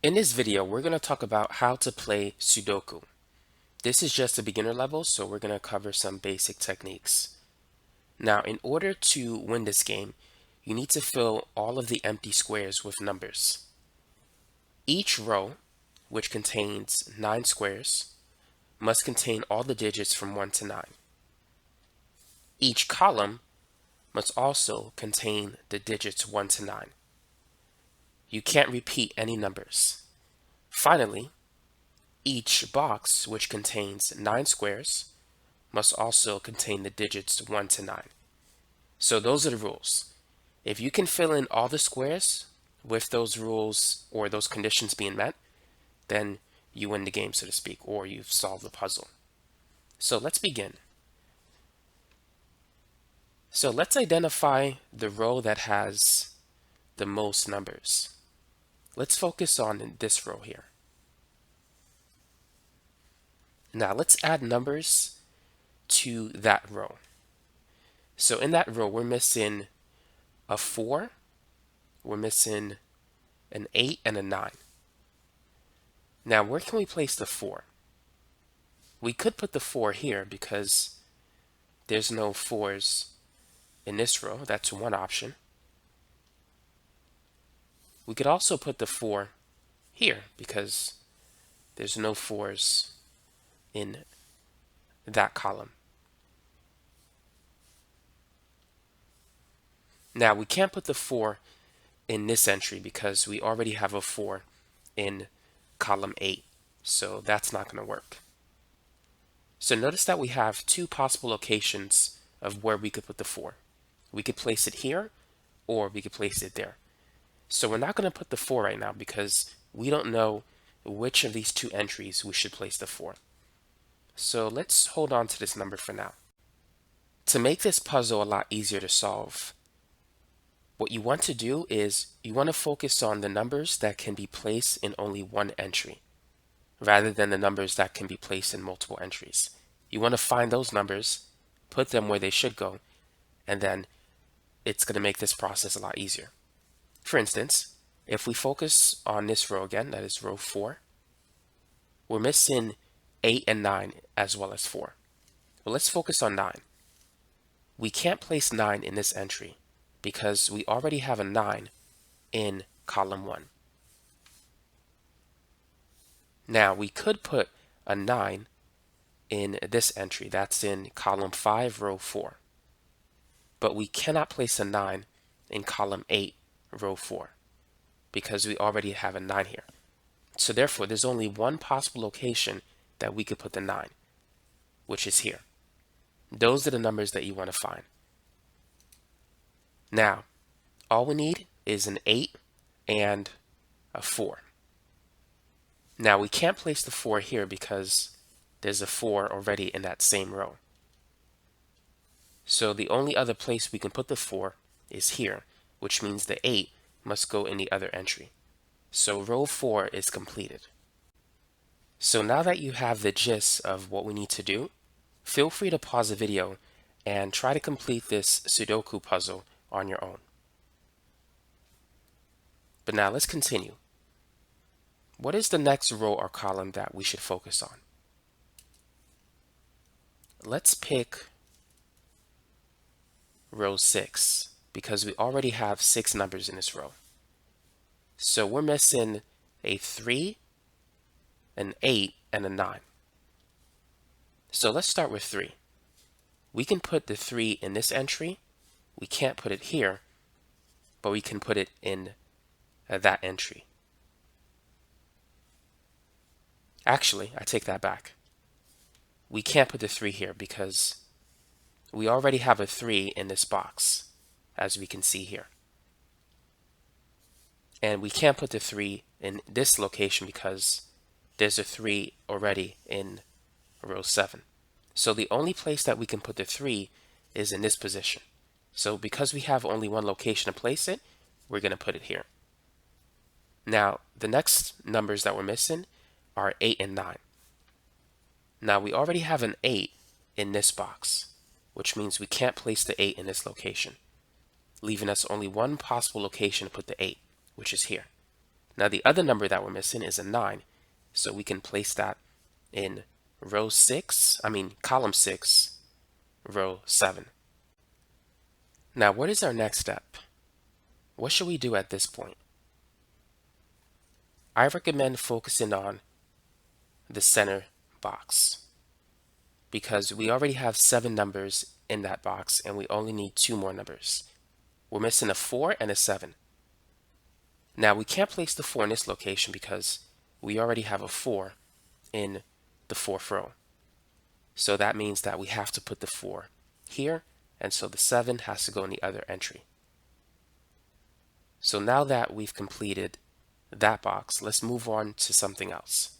In this video, we're going to talk about how to play Sudoku. This is just a beginner level, so we're going to cover some basic techniques. Now, in order to win this game, you need to fill all of the empty squares with numbers. Each row, which contains 9 squares, must contain all the digits from 1 to 9. Each column must also contain the digits 1 to 9. You can't repeat any numbers. Finally, each box, which contains 9 squares, must also contain the digits 1 to 9. So those are the rules. If you can fill in all the squares with those rules or those conditions being met, then you win the game, so to speak, or you've solved the puzzle. So let's begin. So let's identify the row that has the most numbers. Let's focus on this row here. Now let's add numbers to that row. So in that row, we're missing a 4, we're missing an 8, and a 9. Now where can we place the 4? We could put the 4 here because there's no 4s in this row. That's one option. We could also put the 4 here because there's no 4s in that column. Now we can't put the 4 in this entry because we already have a 4 in column 8, so that's not going to work. So notice that we have two possible locations of where we could put the 4. We could place it here or we could place it there. So we're not going to put the 4 right now because we don't know which of these two entries we should place the 4. So let's hold on to this number for now. To make this puzzle a lot easier to solve, what you want to do is you want to focus on the numbers that can be placed in only one entry, rather than the numbers that can be placed in multiple entries. You want to find those numbers, put them where they should go, and then it's going to make this process a lot easier. For instance, if we focus on this row again, that is row 4, we're missing 8 and 9 as well as 4. Well, let's focus on 9. We can't place 9 in this entry because we already have a 9 in column 1. Now we could put a 9 in this entry, that's in column 5, row 4. But we cannot place a 9 in column 8, row 4, because we already have a 9 here. So therefore, there's only one possible location that we could put the 9, which is here. Those are the numbers that you want to find. Now, all we need is an 8 and a 4. Now, we can't place the 4 here because there's a 4 already in that same row. So the only other place we can put the 4 is here, which means the 8 must go in the other entry. So row 4 is completed. So now that you have the gist of what we need to do, feel free to pause the video and try to complete this Sudoku puzzle on your own. But now let's continue. What is the next row or column that we should focus on? Let's pick row 6 because we already have 6 numbers in this row. So we're missing a 3, an 8, and a 9. So let's start with 3. We can put the 3 in this entry. We can't put it here, but we can put it in that entry. Actually, I take that back. We can't put the 3 here because we already have a 3 in this box, as we can see here. And we can't put the 3 in this location because there's a 3 already in row 7. So the only place that we can put the 3 is in this position. So because we have only one location to place it, we're going to put it here. Now, the next numbers that we're missing are 8 and 9. Now, we already have an 8 in this box, which means we can't place the 8 in this location, leaving us only one possible location to put the 8, which is here. Now the other number that we're missing is a 9, so we can place that in column 6, row 7. Now what is our next step? What should we do at this point? I recommend focusing on the center box because we already have 7 numbers in that box and we only need 2 more numbers. We're missing a 4 and a 7. Now we can't place the 4 in this location because we already have a 4 in the 4th row. So that means that we have to put the 4 here, and so the 7 has to go in the other entry. So now that we've completed that box, let's move on to something else.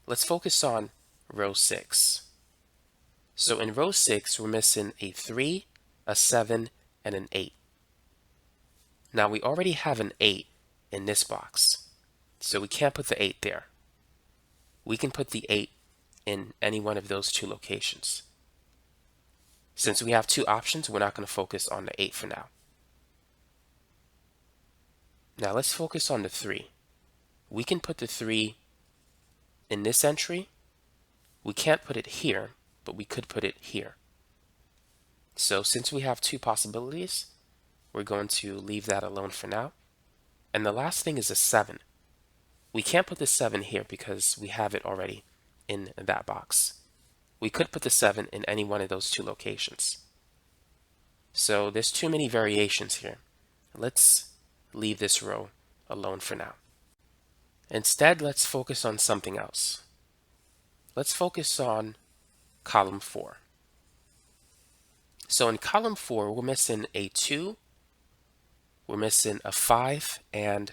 Let's focus on row 6. So in row 6, we're missing a 3, a 7, and an 8. Now we already have an 8 in this box, so we can't put the 8 there. We can put the 8 in any one of those 2 locations. Since we have 2 options, we're not going to focus on the 8 for now. Now let's focus on the 3. We can put the 3 in this entry. We can't put it here, but we could put it here. So since we have 2 possibilities, we're going to leave that alone for now. And the last thing is a 7. We can't put the 7 here because we have it already in that box. We could put the 7 in any one of those 2 locations. So there's too many variations here. Let's leave this row alone for now. Instead, let's focus on something else. Let's focus on column 4. So in column 4, we're missing a 2, we're missing a 5, and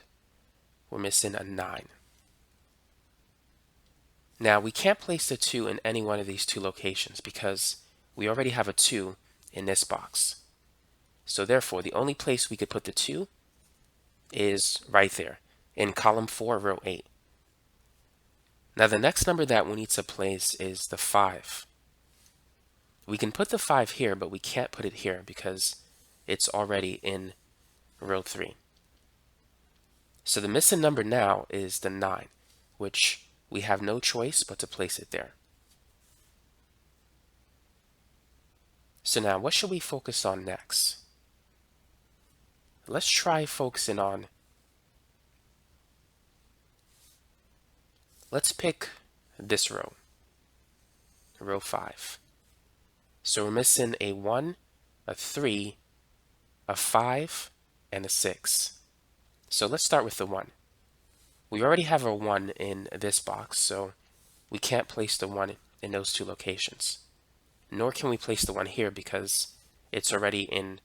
we're missing a 9. Now we can't place the 2 in any one of these 2 locations because we already have a 2 in this box. So therefore, the only place we could put the 2 is right there in column 4, row 8. Now the next number that we need to place is the 5. We can put the 5 here, but we can't put it here because it's already in row 3. So the missing number now is the 9, which we have no choice but to place it there. So now what should we focus on next? Let's try focusing on, let's pick this row, row 5. So we're missing a 1, a 3, a 5, and a 6. So let's start with the 1. We already have a 1 in this box, so we can't place the 1 in those 2 locations. Nor can we place the 1 here because it's already in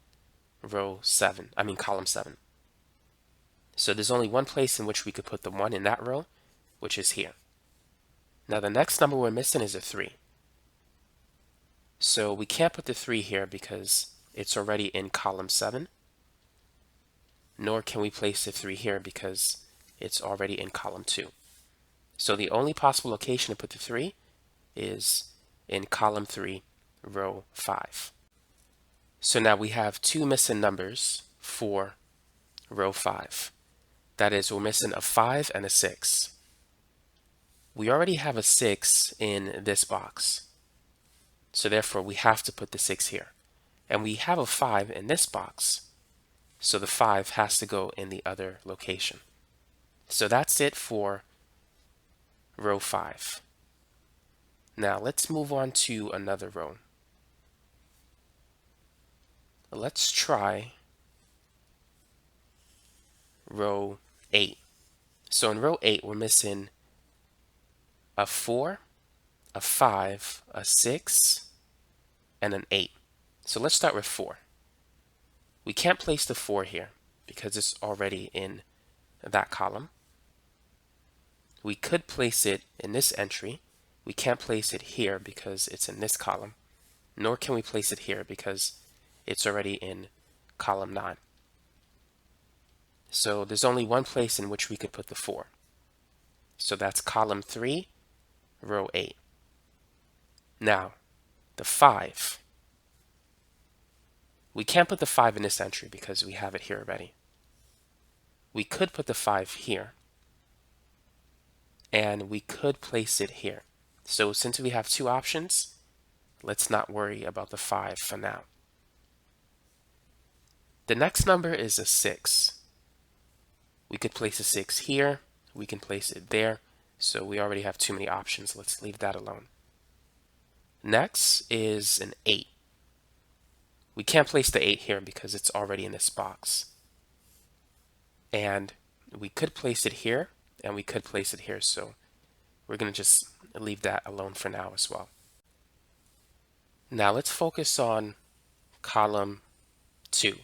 column 7. So there's only one place in which we could put the 1 in that row, which is here. Now the next number we're missing is a 3. So we can't put the 3 here because it's already in column 7. Nor can we place the 3 here because it's already in column 2. So the only possible location to put the 3 is in column 3, row 5. So now we have 2 missing numbers for row 5. That is, we're missing a 5 and a 6. We already have a 6 in this box. So therefore, we have to put the 6 here. And we have a 5 in this box. So the 5 has to go in the other location. So that's it for row 5. Now let's move on to another row. Let's try row 8. So in row 8, we're missing a 4, a 5, a 6, and an 8. So let's start with 4. We can't place the 4 here because it's already in that column. We could place it in this entry. We can't place it here because it's in this column. Nor can we place it here because it's already in column 9. So there's only one place in which we could put the 4. So that's column 3, row 8. Now, the 5. We can't put the 5 in this entry because we have it here already. We could put the 5 here, and we could place it here. So since we have two options, let's not worry about the 5 for now. The next number is a 6. We could place a 6 here, we can place it there, so we already have too many options. Let's leave that alone. Next is an 8. We can't place the 8 here because it's already in this box. And we could place it here, and we could place it here, so we're going to just leave that alone for now as well. Now let's focus on column 2.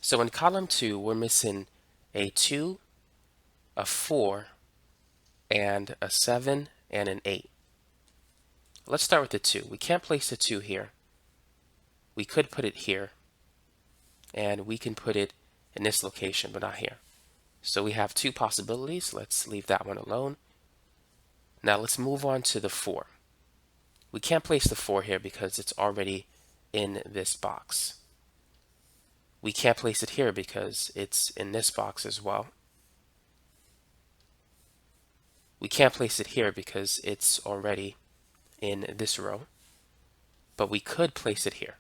So in column 2, we're missing a 2, a 4, and a 7, and an 8. Let's start with the 2. We can't place the 2 here. We could put it here, and we can put it in this location, but not here. So we have two possibilities. Let's leave that one alone. Now let's move on to the 4. We can't place the 4 here because it's already in this box. We can't place it here because it's in this box as well. We can't place it here because it's already in this row, but we could place it here.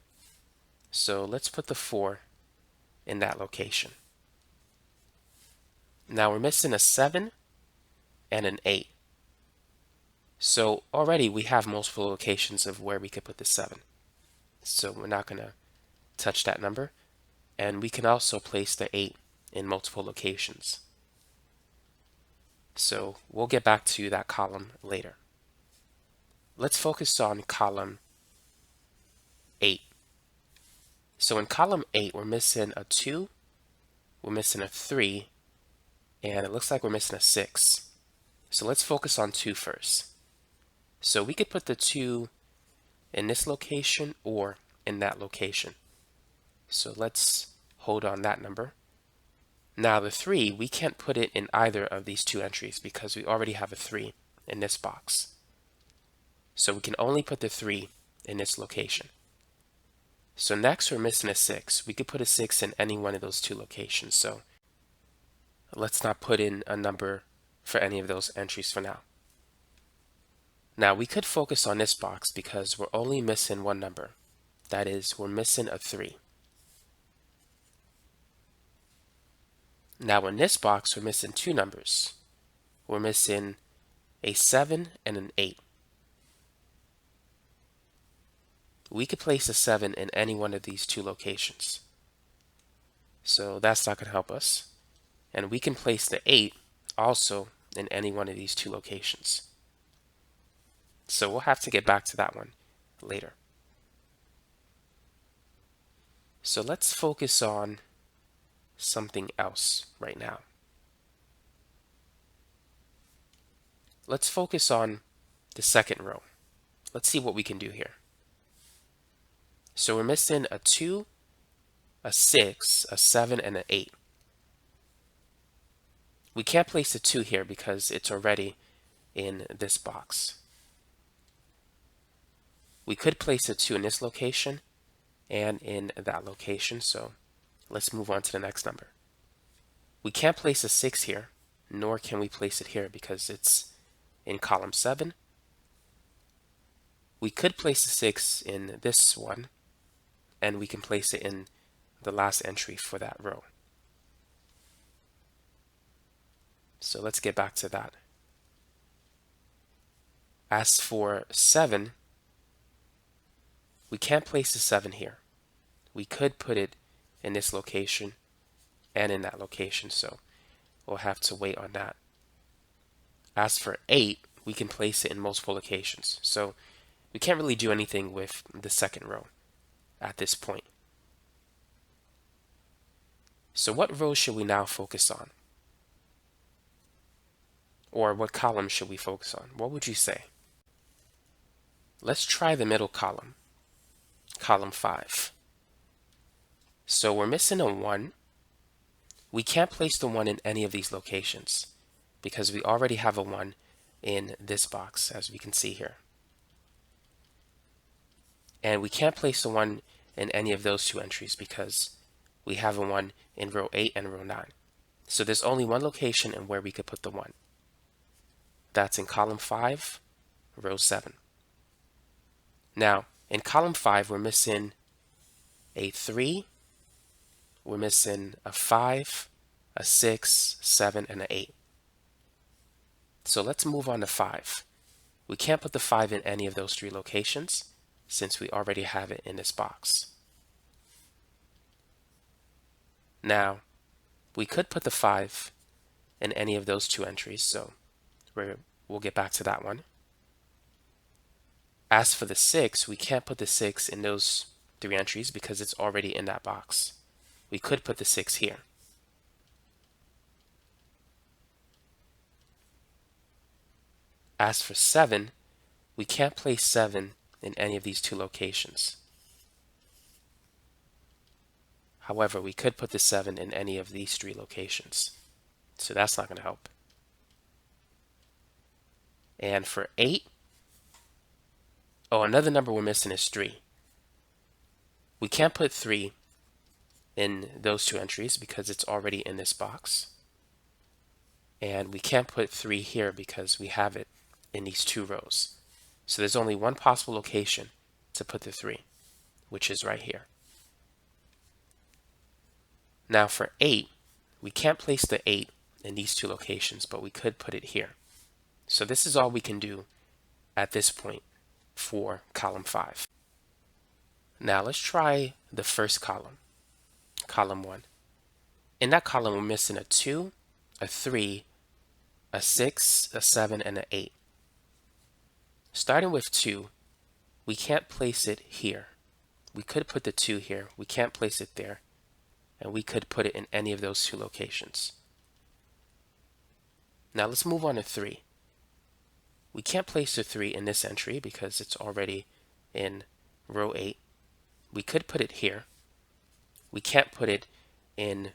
So let's put the 4 in that location. Now we're missing a 7 and an 8. So already we have multiple locations of where we could put the 7. So we're not going to touch that number. And we can also place the 8 in multiple locations. So we'll get back to that column later. Let's focus on column 8. So in column 8, we're missing a 2, we're missing a 3, and it looks like we're missing a 6. So let's focus on 2 first. So we could put the 2 in this location or in that location. So let's hold on that number. Now the 3, we can't put it in either of these two entries because we already have a 3 in this box. So we can only put the 3 in this location. So next we're missing a 6. We could put a 6 in any one of those two locations. So let's not put in a number for any of those entries for now. Now we could focus on this box because we're only missing one number. That is, we're missing a 3. Now in this box, we're missing two numbers. We're missing a 7 and an 8. We could place a 7 in any one of these two locations. So that's not going to help us. And we can place the 8 also in any one of these two locations. So we'll have to get back to that one later. So let's focus on something else right now. Let's focus on the second row. Let's see what we can do here. So we're missing a 2, a 6, a 7, and an 8. We can't place a 2 here because it's already in this box. We could place a 2 in this location and in that location, so let's move on to the next number. We can't place a 6 here, nor can we place it here because it's in column 7. We could place a 6 in this one, and we can place it in the last entry for that row. So let's get back to that. As for 7, we can't place a 7 here. We could put it in this location and in that location, so we'll have to wait on that. As for 8, we can place it in multiple locations, so we can't really do anything with the second row at this point. So what row should we now focus on? Or what column should we focus on? What would you say? Let's try the middle column, column 5. So we're missing a 1. We can't place the 1 in any of these locations because we already have a 1 in this box, as we can see here. And we can't place the 1 in any of those two entries because we have a 1 in row 8 and row 9. So there's only one location in where we could put the 1. That's in column 5, row 7. Now, in column 5, we're missing a 3, we're missing a 5, a 6, 7, and an 8. So let's move on to 5. We can't put the 5 in any of those 3 locations since we already have it in this box. Now, we could put the 5 in any of those 2 entries, so we'll get back to that one. As for the 6, we can't put the 6 in those 3 entries because it's already in that box. We could put the 6 here. As for 7, we can't place 7 in any of these 2 locations. However, we could put the 7 in any of these 3 locations. So that's not going to help. And for 8, another number we're missing is 3. We can't put 3 in those 2 entries because it's already in this box. And we can't put 3 here because we have it in these 2 rows. So there's only one possible location to put the 3, which is right here. Now for 8, we can't place the 8 in these 2 locations, but we could put it here. So this is all we can do at this point for column 5. Now let's try the first column, column 1. In that column, we're missing a 2, a 3, a 6, a 7, and an 8. Starting with 2, we can't place it here. We could put the 2 here. We can't place it there. And we could put it in any of those 2 locations. Now let's move on to 3. We can't place the 3 in this entry because it's already in row 8. We could put it here. We can't put it in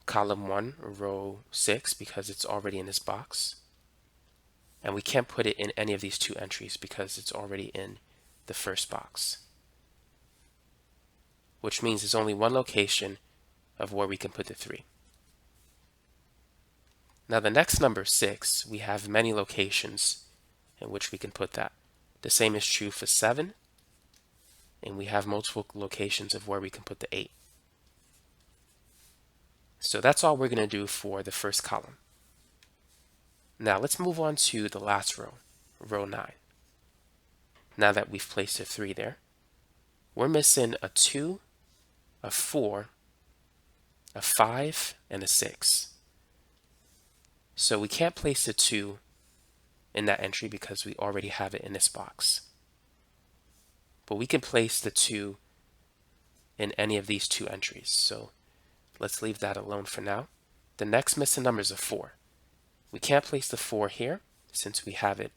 column 1, row 6, because it's already in this box. And we can't put it in any of these 2 entries because it's already in the first box. Which means there's only one location of where we can put the 3. Now the next number, 6, we have many locations in which we can put that. The same is true for 7, and we have multiple locations of where we can put the 8. So that's all we're going to do for the first column. Now let's move on to the last row, row 9. Now that we've placed a 3 there, we're missing a 2, a 4, a 5, and a 6. So we can't place the 2 in that entry because we already have it in this box. But we can place the 2 in any of these 2 entries. So let's leave that alone for now. The next missing number is a 4. We can't place the 4 here since we have it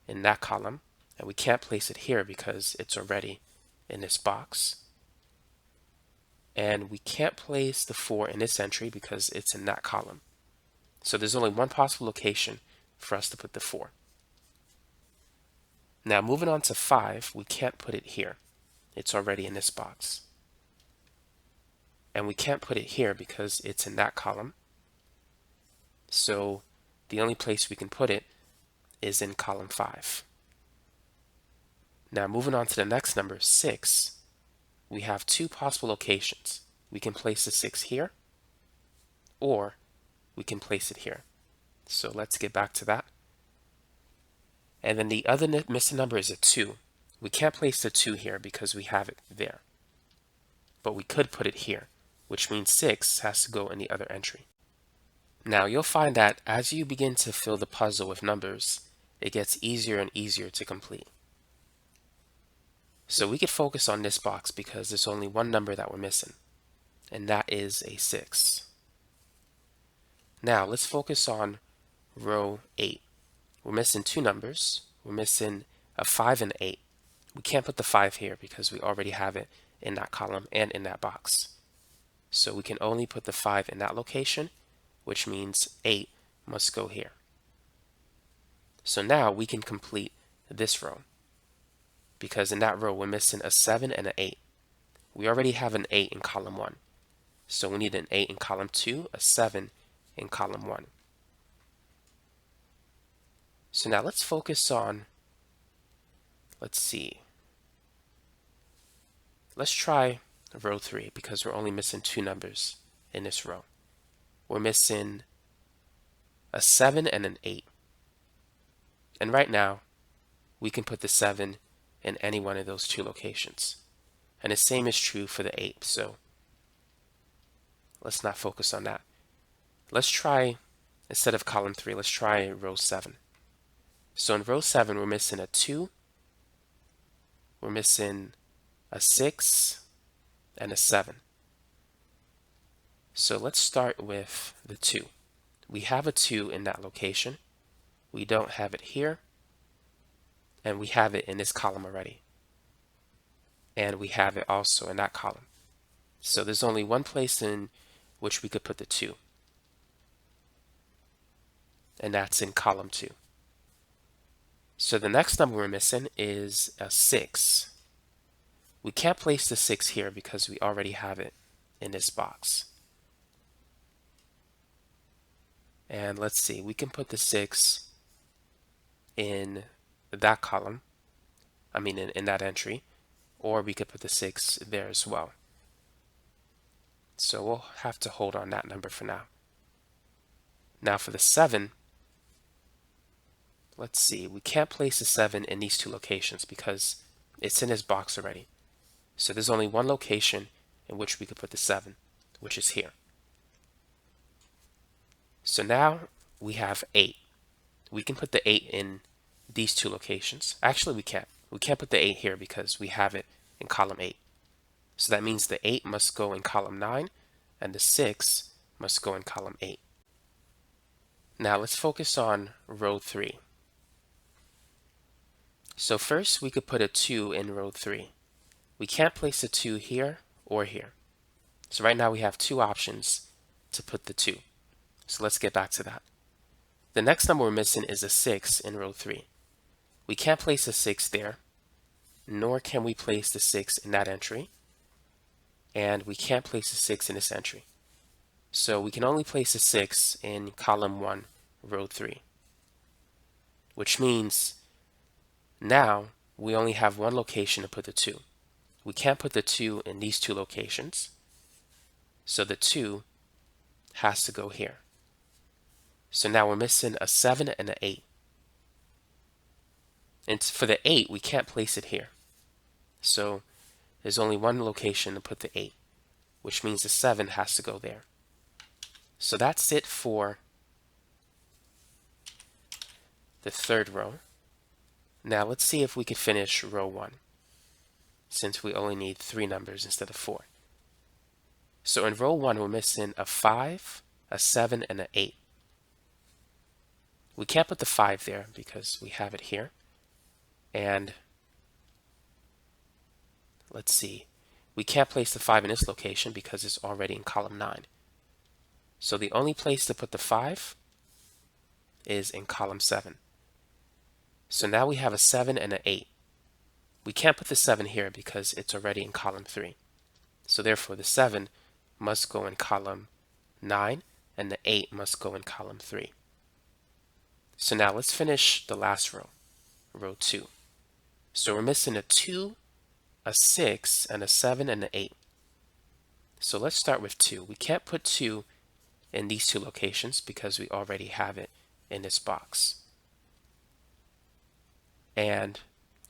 in that column. And we can't place it here because it's already in this box. And we can't place the 4 in this entry because it's in that column. So there's only one possible location for us to put the 4. Now moving on to 5, we can't put it here. It's already in this box. And we can't put it here because it's in that column. So the only place we can put it is in column 5. Now moving on to the next number, 6, we have 2 possible locations. We can place the 6 here, or we can place it here. So let's get back to that. And then the other missing number is a 2. We can't place the 2 here because we have it there. But we could put it here, which means 6 has to go in the other entry. Now you'll find that as you begin to fill the puzzle with numbers, it gets easier and easier to complete. So we could focus on this box because there's only one number that we're missing, and that is a 6. Now let's focus on row 8. We're missing 2 numbers. We're missing a 5 and an 8. We can't put the 5 here because we already have it in that column and in that box. So we can only put the 5 in that location, which means 8 must go here. So now we can complete this row because in that row we're missing a 7 and an 8. We already have an 8 in column 1. So we need an 8 in column 2, a 7 in column 1. So now let's focus on, let's see, let's try row 3 because we're only missing 2 numbers in this row. We're missing a 7 and an 8. And right now, we can put the 7 in any one of those 2 locations. And the same is true for the 8, so let's not focus on that. Let's try, instead of column 3, let's try row 7. So in row 7, we're missing a 2, we're missing a 6, and a 7. So let's start with the 2. We have a 2 in that location. We don't have it here. And we have it in this column already. And we have it also in that column. So there's only one place in which we could put the 2. And that's in column 2. So the next number we're missing is a 6. We can't place the 6 here because we already have it in this box. And let's see, we can put the 6 in that column, in that entry, or we could put the 6 there as well. So we'll have to hold on that number for now. Now for the 7, let's see, we can't place the 7 in these 2 locations because it's in this box already. So there's only one location in which we could put the 7, which is here. So now we have 8. We can put the 8 in these 2 locations. Actually, we can't. We can't put the 8 here because we have it in column 8. So that means the 8 must go in column 9 and the 6 must go in column 8. Now let's focus on row 3. So first we could put a 2 in row 3. We can't place a 2 here or here. So right now we have 2 options to put the 2. So let's get back to that. The next number we're missing is a 6 in row 3. We can't place a 6 there, nor can we place the 6 in that entry, and we can't place a 6 in this entry. So we can only place a 6 in column 1, row 3, which means now we only have one location to put the 2. We can't put the 2 in these 2 locations, so the 2 has to go here. So now we're missing a 7 and an 8. And for the 8, we can't place it here. So there's only one location to put the 8, which means the 7 has to go there. So that's it for the 3rd row. Now let's see if we can finish row 1, since we only need 3 numbers instead of 4. So in row 1, we're missing a 5, a 7, and an 8. We can't put the 5 there because we have it here. And let's see, we can't place the 5 in this location because it's already in column 9. So the only place to put the 5 is in column 7. So now we have a 7 and an 8. We can't put the 7 here because it's already in column 3. So therefore the 7 must go in column 9 and the 8 must go in column 3. So now let's finish the last row, row 2. So we're missing a 2, a 6, and a 7 and an 8. So let's start with 2. We can't put 2 in these 2 locations because we already have it in this box. And,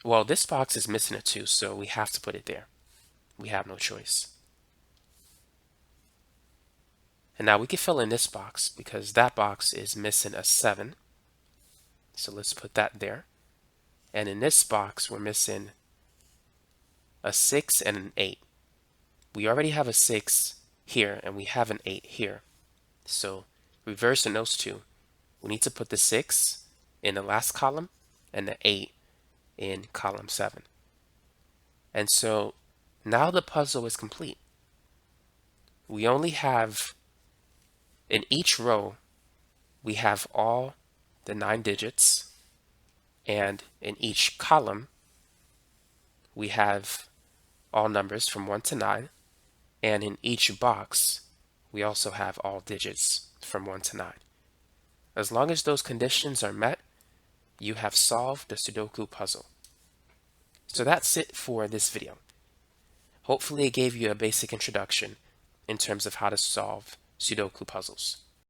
well, this box is missing a 2, so we have to put it there. We have no choice. And now we can fill in this box because that box is missing a 7. So let's put that there. And in this box, we're missing a 6 and an 8. We already have a 6 here and we have an 8 here. So reversing those 2, we need to put the 6 in the last column and the 8 in column 7. And so now the puzzle is complete. We only have, in each row, we have all the 9 digits, and in each column, we have all numbers from 1 to 9, and in each box, we also have all digits from 1 to 9. As long as those conditions are met, you have solved the Sudoku puzzle. So that's it for this video. Hopefully it gave you a basic introduction in terms of how to solve Sudoku puzzles.